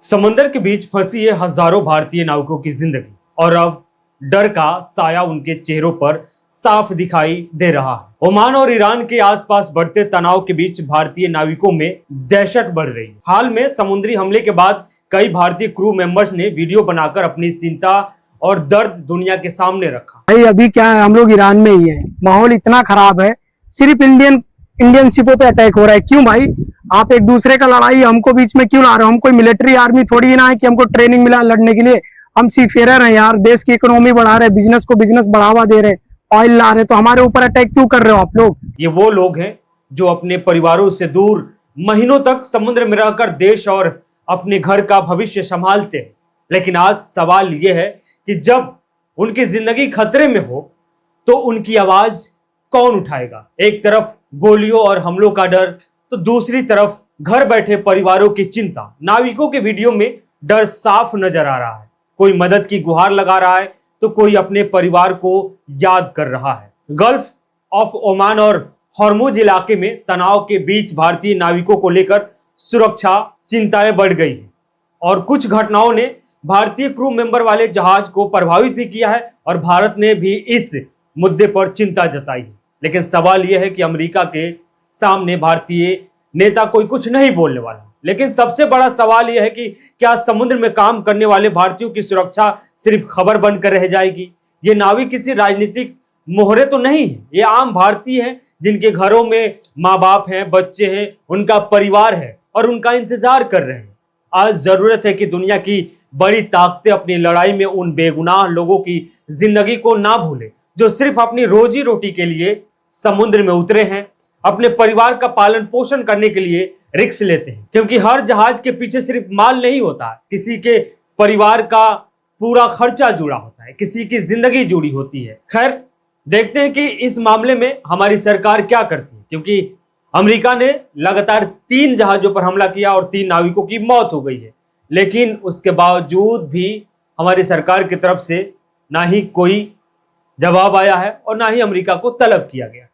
समंदर के बीच फंसी है हजारों भारतीय नाविकों की जिंदगी और अब डर का साया उनके चेहरों पर साफ दिखाई दे रहा है। ओमान और ईरान के आसपास बढ़ते तनाव के बीच भारतीय नाविकों में दहशत बढ़ रही है। हाल में समुद्री हमले के बाद कई भारतीय क्रू मेंबर्स ने वीडियो बनाकर अपनी चिंता और दर्द दुनिया के सामने रखा। भाई अभी क्या है, हम लोग ईरान में ही है, माहौल इतना खराब है, सिर्फ इंडियन शिपों पे अटैक हो रहा है। क्यों भाई, आप एक दूसरे का लड़ाई हमको बीच में क्यों ला रहे हो? हम कोई मिलिट्री आर्मी थोड़ी ना है कि हमको ट्रेनिंग मिला लड़ने के लिए। हम सीफेरर हैं यार, देश की इकोनॉमी बढ़ा रहे, बिजनेस को बिजनेस बढ़ावा दे रहे, ऑयल ला रहे, तो हमारे ऊपर अटैक क्यों कर रहे हो आप लोग? ये वो लोग हैं जो अपने परिवारों से दूर महीनों तक समुद्र में रहकर देश और अपने घर का भविष्य संभालते हैं। लेकिन आज सवाल यह है कि जब उनकी जिंदगी खतरे में हो तो उनकी आवाज कौन उठाएगा? एक तरफ गोलियों और हमलों का डर, तो दूसरी तरफ घर बैठे परिवारों की चिंता। नाविकों के वीडियो में डर साफ नजर आ रहा है। कोई मदद की गुहार लगा रहा है तो कोई अपने परिवार को याद कर रहा है। गल्फ ऑफ ओमान और हॉर्मुज इलाके में तनाव के बीच भारतीय नाविकों को लेकर सुरक्षा चिंताएं बढ़ गई है और कुछ घटनाओं ने भारतीय क्रू मेंबर वाले जहाज को प्रभावित भी किया है और भारत ने भी इस मुद्दे पर चिंता जताई है। लेकिन सवाल यह है कि अमेरिका के सामने भारतीय नेता कोई कुछ नहीं बोलने वाला। लेकिन सबसे बड़ा सवाल यह है कि क्या समुद्र में काम करने वाले भारतीयों की सुरक्षा सिर्फ खबर बनकर रह जाएगी? ये नाविक किसी राजनीतिक मोहरे तो नहीं है, ये आम भारतीय हैं जिनके घरों में माँ बाप हैं, बच्चे हैं, उनका परिवार है और उनका इंतजार कर रहे हैं। आज जरूरत है कि दुनिया की बड़ी ताकतें अपनी लड़ाई में उन बेगुनाह लोगों की जिंदगी को ना भूले जो सिर्फ अपनी रोजी रोटी के लिए समुद्र में उतरे हैं, अपने परिवार का पालन पोषण करने के लिए रिस्क लेते हैं। क्योंकि हर जहाज के पीछे सिर्फ माल नहीं होता है, किसी के परिवार का पूरा खर्चा जुड़ा होता है, किसी की जिंदगी जुड़ी होती है। खैर, देखते हैं कि इस मामले में हमारी सरकार क्या करती है, क्योंकि अमेरिका ने लगातार 3 जहाजों पर हमला किया और 3 नाविकों की मौत हो गई है। लेकिन उसके बावजूद भी हमारी सरकार की तरफ से ना ही कोई जवाब आया है और ना ही अमेरिका को तलब किया गया।